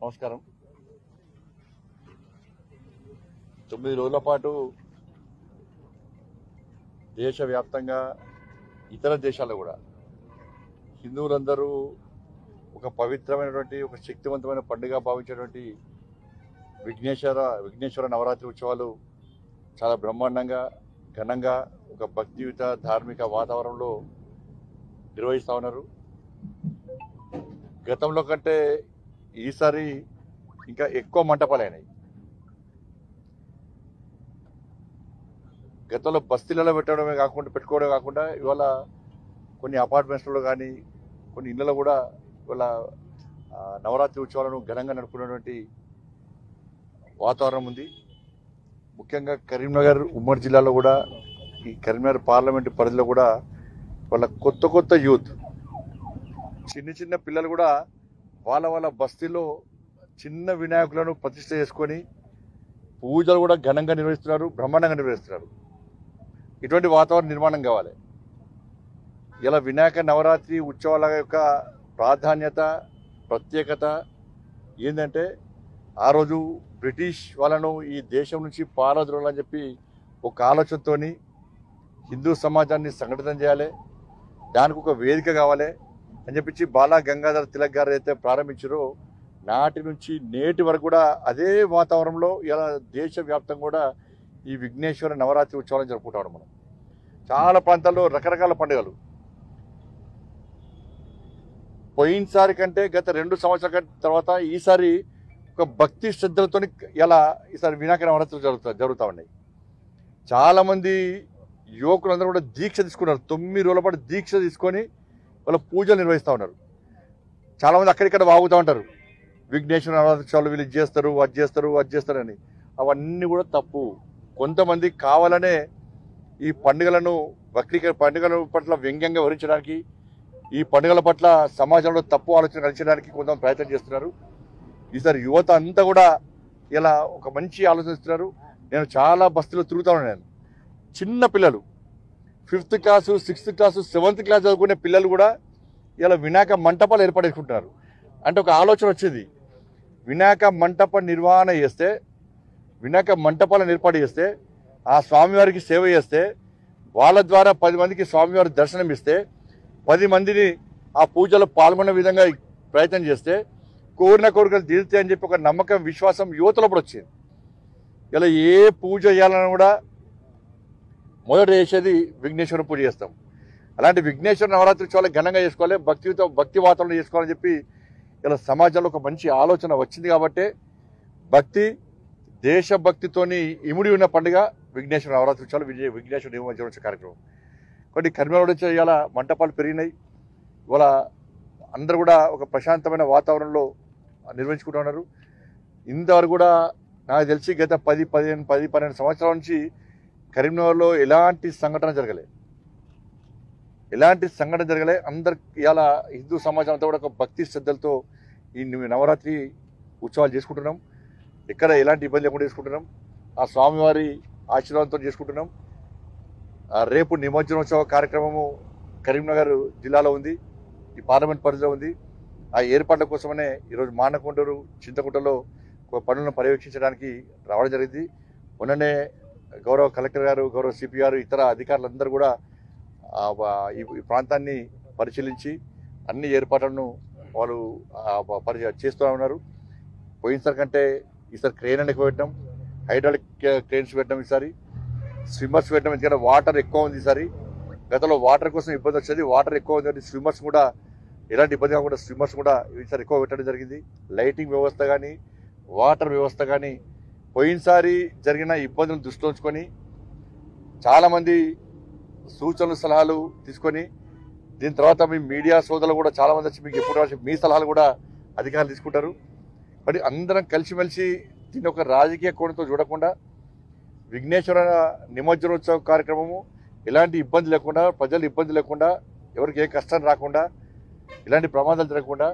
నమస్కారం. 9 రోజుల పాటు దేశవ్యాప్తంగా ఇతర దేశాల్లో కూడా హిందువులందరూ ఒక పవిత్రమైనటువంటి ఒక శక్తివంతమైన పండుగ భావించేటువంటి విఘ్నేశ్వర నవరాత్రి ఉత్సవాలు చాలా బ్రహ్మాండంగా ఘనంగా ఒక భక్తియుత ధార్మిక వాతావరణంలో నిర్వహిస్తూ ఉన్నారు. గతంలో కంటే ఈసారి ఇంకా ఎక్కువ మంటపాలైనాయి. గతంలో బస్తీలలో పెట్టుకోవడమే కాకుండా ఇవాళ కొన్ని అపార్ట్మెంట్స్లో కానీ కొన్ని ఇళ్లలో కూడా ఇవాళ నవరాత్రి ఉత్సవాలను ఘనంగా నడుపుకున్నటువంటి వాతావరణం ఉంది. ముఖ్యంగా కరీంనగర్ ఉమ్మడి జిల్లాలో కూడా ఈ కరీంనగర్ పార్లమెంటు పరిధిలో కూడా వాళ్ళ కొత్త యూత్ చిన్న పిల్లలు కూడా వాళ్ళ బస్తీలో చిన్న వినాయకులను ప్రతిష్ఠ చేసుకొని పూజలు కూడా ఘనంగా నిర్వహిస్తున్నారు, బ్రహ్మాండంగా నిర్వహిస్తున్నారు. ఇటువంటి వాతావరణం నిర్మాణం కావాలి. ఇలా వినాయక నవరాత్రి ఉత్సవాల యొక్క ప్రాధాన్యత ప్రత్యేకత ఏంటంటే ఆ రోజు బ్రిటిష్ వాళ్ళను ఈ దేశం నుంచి పారద్రోలని చెప్పి ఒక ఆలోచనతో హిందూ సమాజాన్ని సంఘటితం చేయాలి, దానికి ఒక వేదిక కావాలి అని చెప్పించి బాలా గంగాధర్ తిలక్ గారు అయితే ప్రారంభించారో నాటి నుంచి నేటి వరకు కూడా అదే వాతావరణంలో ఇలా దేశవ్యాప్తంగా కూడా ఈ విఘ్నేశ్వర నవరాత్రి ఉత్సవాలను జరుపుకుంటాం. మనం చాలా ప్రాంతాల్లో రకరకాల పండుగలు పోయినసారి కంటే గత 2 సంవత్సరాల తర్వాత ఈసారి ఒక భక్తి శ్రద్ధలతో ఈసారి వినాయక నవరాత్రులు జరుగుతూ ఉన్నాయి. చాలామంది యువకులందరూ కూడా దీక్ష తీసుకున్నారు. 9 రోజుల పాటు దీక్ష తీసుకొని వాళ్ళ పూజలు నిర్వహిస్తూ ఉన్నారు. చాలామంది అక్కడిక్కడ వాగుతూ ఉంటారు, విఘ్నేశ్వర నవరాత్రులు వీళ్ళు అది చేస్తారు అని. అవన్నీ కూడా తప్పు. కొంతమంది కావాలనే ఈ పండుగల పట్ల వ్యంగ్యంగా వివరించడానికి, ఈ పండుగల పట్ల సమాజంలో తప్పు ఆలోచన కలిగించడానికి కొంతమంది ప్రయత్నం చేస్తున్నారు. ఈసారి యువత అంతా కూడా ఇలా ఒక మంచి ఆలోచిస్తున్నారు. నేను చాలా బస్తీలో తిరుగుతా ఉన్నాను. చిన్న పిల్లలు 5th class 6th class 7th class చదువుకునే పిల్లలు కూడా ఇలా వినాయక మంటపాలు ఏర్పడేసుకుంటున్నారు. అంటే ఒక ఆలోచన వచ్చింది, వినాయక మంటప నిర్వహణ చేస్తే, వినాయక మంటపాలను ఏర్పాటు చేస్తే, ఆ స్వామివారికి సేవ చేస్తే, వాళ్ళ ద్వారా 10 మందికి స్వామివారి దర్శనం ఇస్తే, 10 మందిని ఆ పూజలో పాల్గొనే విధంగా ప్రయత్నం చేస్తే కోరిన కోరికలు తీరుతాయి అని చెప్పి ఒక నమ్మకం విశ్వాసం యువతలో కూడా వచ్చింది. ఇలా ఏ పూజ చేయాలన్నా కూడా మొదట చేసేది విఘ్నేశ్వర పూజ చేస్తాం. అలాంటి విఘ్నేశ్వర నవరాత్రి చాలా ఘనంగా చేసుకోవాలి, భక్తి వాతావరణం చేసుకోవాలని చెప్పి ఇలా సమాజంలో ఒక మంచి ఆలోచన వచ్చింది. కాబట్టి దేశభక్తితోని ఇముడి ఉన్న పండుగ విఘ్నేశ్వర నవరాత్రి ఉత్సవాలు, విఘ్నేశ్వర నిమజ్జన కార్యక్రమం. కొన్ని కర్మలు వచ్చి ఇలా మంటపాలు పెరిగినాయి. ఇవాళ అందరూ కూడా ఒక ప్రశాంతమైన వాతావరణంలో నిర్వహించుకుంటున్నారు. ఇంతవరకు కూడా నాకు తెలిసి గత 10-12 సంవత్సరాల నుంచి కరీంనగర్లో ఎలాంటి సంఘటన జరగలే. అందరు ఇలా హిందూ సమాజం అంతా కూడా ఒక భక్తి శ్రద్ధలతో ఈ నవరాత్రి ఉత్సవాలు చేసుకుంటున్నాం. ఎక్కడ ఎలాంటి ఇబ్బంది లేకుండా చేసుకుంటున్నాం. ఆ స్వామివారి ఆశీర్వాదంతో చేసుకుంటున్నాం. రేపు నిమజ్జనోత్సవ కార్యక్రమము కరీంనగర్ జిల్లాలో ఉంది, ఈ పార్లమెంట్ పరిధిలో ఉంది. ఆ ఏర్పాట్ల కోసమనే ఈరోజు మానకొండూరు చింతకుంటలో పనులను పర్యవేక్షించడానికి రావడం జరిగింది. మొన్ననే గౌరవ కలెక్టర్ గారు, గౌరవ సిపి గారు, ఇతర అధికారులందరూ కూడా ఈ ప్రాంతాన్ని పరిశీలించి అన్ని ఏర్పాట్లను వాళ్ళు చేస్తూ ఉన్నారు. పోయినసారి కంటే ఈసారి క్రెయిన్ ఎక్కువ పెట్టడం, హైడ్రాలిక్ క్రెయిన్స్ పెట్టడం, ఈసారి స్విమ్మర్స్ పెట్టడం. ఎందుకంటే వాటర్ ఎక్కువ ఉంది ఈసారి. గతంలో వాటర్ కోసం ఇబ్బంది వచ్చేది, వాటర్ ఎక్కువ ఉంది. స్విమ్మర్స్ కూడా ఎలాంటి ఇబ్బంది కాకుండా స్విమ్మర్స్ కూడా ఈసారి ఎక్కువ పెట్టడం జరిగింది. లైటింగ్ వ్యవస్థ కానీ వాటర్ వ్యవస్థ కానీ పోయినసారి జరిగిన ఇబ్బందులను దృష్టిలో ఉంచుకొని చాలామంది సూచనలు సలహాలు తీసుకొని, దీని తర్వాత మీ మీడియా సోదరులు కూడా చాలామంది వచ్చి మీకు ఎప్పుడు మీ సలహాలు కూడా అధికారులు తీసుకుంటారు. మరి అందరం కలిసిమెలిసి దీన్ని ఒక రాజకీయ కోణంతో చూడకుండా విఘ్నేశ్వర నిమజ్జనోత్సవ కార్యక్రమము ఎలాంటి ఇబ్బంది లేకుండా, ప్రజలు ఇబ్బంది లేకుండా, ఎవరికి ఏ కష్టం రాకుండా, ఇలాంటి ప్రమాదాలు జరగకుండా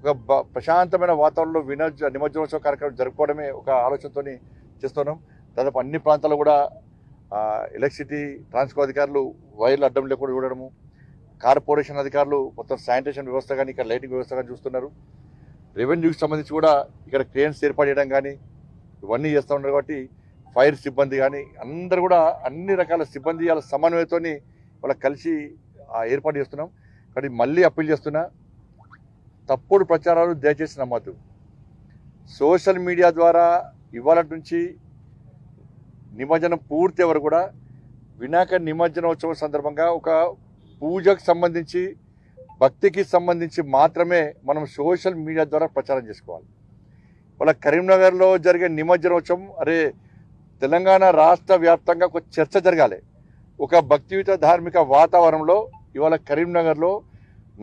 ఒక ప్రశాంతమైన వాతావరణంలో నిమజ్జనోత్సవ కార్యక్రమం జరుపుకోవడమే ఒక ఆలోచనతో చేస్తున్నాం. దాదాపు అన్ని ప్రాంతాల్లో కూడా ఎలక్ట్రిసిటీ ట్రాన్స్కో అధికారులు వైర్లు అడ్డం లేకుండా చూడడము, కార్పొరేషన్ అధికారులు మొత్తం శానిటేషన్ వ్యవస్థ కానీ ఇక్కడ లైటింగ్ వ్యవస్థ కానీ చూస్తున్నారు. రెవెన్యూకి సంబంధించి కూడా ఇక్కడ క్రేన్స్ ఏర్పాటు చేయడం కానీ ఇవన్నీ చేస్తూ ఉన్నారు. కాబట్టి ఫైర్ సిబ్బంది కానీ అందరూ కూడా అన్ని రకాల సిబ్బంది వాళ్ళ సమన్వయంతో వాళ్ళకి కలిసి ఏర్పాటు చేస్తున్నాం. కానీ మళ్ళీ అప్పీల్ చేస్తున్నా, తప్పుడు ప్రచారాలు దయచేసి నమ్మద్దు. సోషల్ మీడియా ద్వారా ఇవాళ నుంచి నిమజ్జనం పూర్తి వరకు కూడా వినాయక నిమజ్జనోత్సవం సందర్భంగా ఒక పూజకు సంబంధించి భక్తికి సంబంధించి మాత్రమే మనం సోషల్ మీడియా ద్వారా ప్రచారం చేసుకోవాలి. వాళ్ళ కరీంనగర్లో జరిగే నిమజ్జనోత్సవం తెలంగాణ రాష్ట్ర వ్యాప్తంగా ఒక చర్చ జరగాలి. ఒక భక్తియుత ధార్మిక వాతావరణంలో ఇవాళ కరీంనగర్లో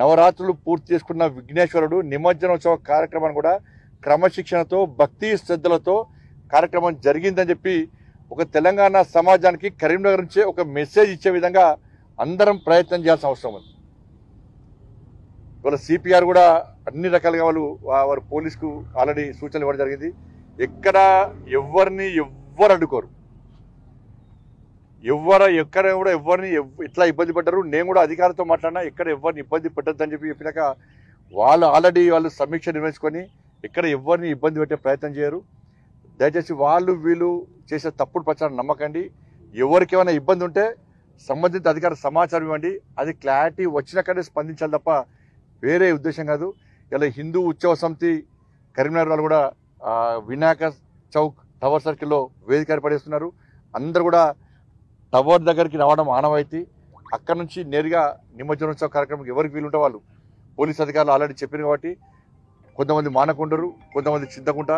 నవరాత్రులు పూర్తి చేసుకున్న విఘ్నేశ్వరుడు నిమజ్జనోత్సవ కార్యక్రమాన్ని కూడా క్రమశిక్షణతో భక్తి శ్రద్ధలతో కార్యక్రమం జరిగిందని చెప్పి ఒక తెలంగాణ సమాజానికి కరీంనగర్ నుంచే ఒక మెసేజ్ ఇచ్చే విధంగా అందరం ప్రయత్నం చేయాల్సిన అవసరం ఉంది. ఇవాళ సిపిఆర్ కూడా అన్ని రకాలుగా వారు పోలీసుకు ఆల్రెడీ సూచనలు ఇవ్వడం జరిగింది. ఎక్కడ ఎవ్వరు అడ్డుకోరు, ఎక్కడ కూడా ఎవరిని ఎట్లా ఇబ్బంది పెట్టరు. నేను కూడా అధికారులతో మాట్లాడినా ఎక్కడ ఎవరిని ఇబ్బంది పెట్టద్దని చెప్పినాక వాళ్ళు ఆల్రెడీ సమీక్ష నిర్వహించుకొని ఎక్కడ ఎవరిని ఇబ్బంది పెట్టే ప్రయత్నం చేయరు. దయచేసి వీళ్ళు చేసే తప్పుడు ప్రచారం నమ్మకండి. ఎవరికి ఏమైనా ఇబ్బంది ఉంటే సంబంధిత అధికార సమాచారం ఇవ్వండి. అది క్లారిటీ వచ్చినాకనే స్పందించాలి తప్ప వేరే ఉద్దేశం కాదు. ఇలా హిందూ ఉత్సవ సమితి కరీంనగర్ వాళ్ళు కూడా వినాయక చౌక్ టవర్ సర్కిల్లో వేదిక ఏర్పడేస్తున్నారు. అందరు కూడా టవర్ దగ్గరికి రావడం ఆనవాయితీ. అక్కడ నుంచి నేరుగా నిమజ్జనోత్సవ కార్యక్రమం ఎవరికి వీలుంటే వాళ్ళు పోలీస్ అధికారులు ఆల్రెడీ చెప్పారు. కాబట్టి కొంతమంది మానకొండరు, కొంతమంది చింతకుంట,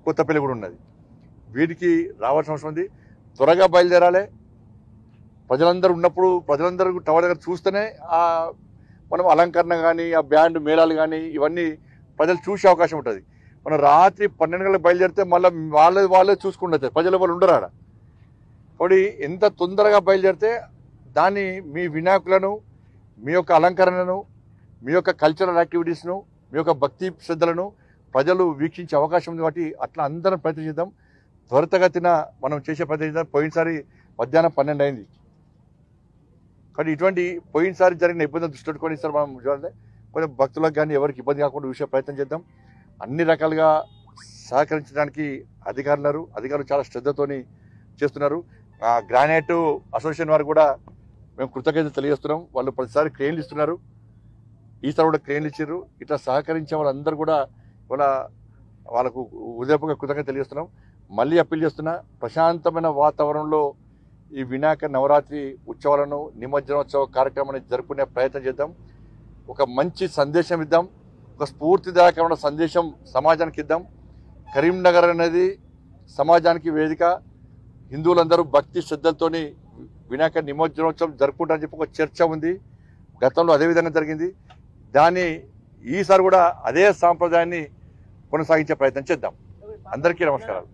కొత్తపల్లి కూడా ఉన్నది. వీటికి రావాల్సిన అవసరం ఉంది. త్వరగా బయలుదేరాలి. ప్రజలందరూ ఉన్నప్పుడు ప్రజలందరూ టవర్ దగ్గర చూస్తేనే మనం అలంకరణ కానీ ఆ బ్యాండ్ మేళాలు కానీ ఇవన్నీ ప్రజలు చూసే అవకాశం ఉంటుంది. మనం రాత్రి 12 గంటలకు బయలుదేరితే మళ్ళీ వాళ్ళే చూసుకుంటారు, ప్రజలు వాళ్ళు ఉండరు ఆడ. కాబట్టి ఎంత తొందరగా బయలుదేరితే దాన్ని మీ వినాయకులను, మీ యొక్క అలంకరణను, మీ యొక్క కల్చరల్ యాక్టివిటీస్ను, మీ యొక్క భక్తి శ్రద్ధలను ప్రజలు వీక్షించే అవకాశం ఉంది. కాబట్టి అట్లా అందరం ప్రయత్నం చేద్దాం. త్వరితగతిన మనం చేసే ప్రయత్నం చేద్దాం. పోయినసారి మధ్యాహ్నం 12 అయింది. కానీ ఇటువంటి పోయినసారి జరిగిన ఇబ్బందులు దృష్టి పెట్టుకొని ఈసారి మనం చూడాలి. కొంచెం భక్తులకు కానీ ఎవరికి ఇబ్బంది కాకుండా చూసే ప్రయత్నం చేద్దాం. అన్ని రకాలుగా సహకరించడానికి అధికారులు చాలా శ్రద్ధతోని చేస్తున్నారు. గ్రానైట్ అసోసియేషన్ వారు కూడా మేము కృతజ్ఞతలు తెలియజేస్తున్నాం. వాళ్ళు ప్రతిసారి క్రెయిన్లు ఇస్తున్నారు, ఈసారి కూడా క్రెయిన్లు ఇచ్చారు. ఇట్లా సహకరించే వాళ్ళందరూ కూడా వాళ్ళకు ఉదయపూర్వక కృతజ్ఞత తెలియజేస్తున్నాం. మళ్ళీ అప్పీల్ చేస్తున్నా, ప్రశాంతమైన వాతావరణంలో ఈ వినాయక నవరాత్రి ఉత్సవాలను నిమజ్జనోత్సవ కార్యక్రమాన్ని జరుపుకునే ప్రయత్నం చేద్దాం. ఒక మంచి సందేశం ఇద్దాం, ఒక స్ఫూర్తిదాయకమైన సందేశం సమాజానికి ఇద్దాం. కరీంనగర్ అనేది సమాజానికి వేదిక. హిందువులందరూ భక్తి శ్రద్ధలతోని వినాయక నిమజ్జనోత్సవం జరుపుకుంటారని చెప్పి ఒక చర్చ ఉంది. గతంలో అదే విధంగా జరిగింది. దాన్ని ఈసారి కూడా అదే సాంప్రదాయాన్ని కొనసాగించే ప్రయత్నం చేద్దాం. అందరికీ నమస్కారాలు.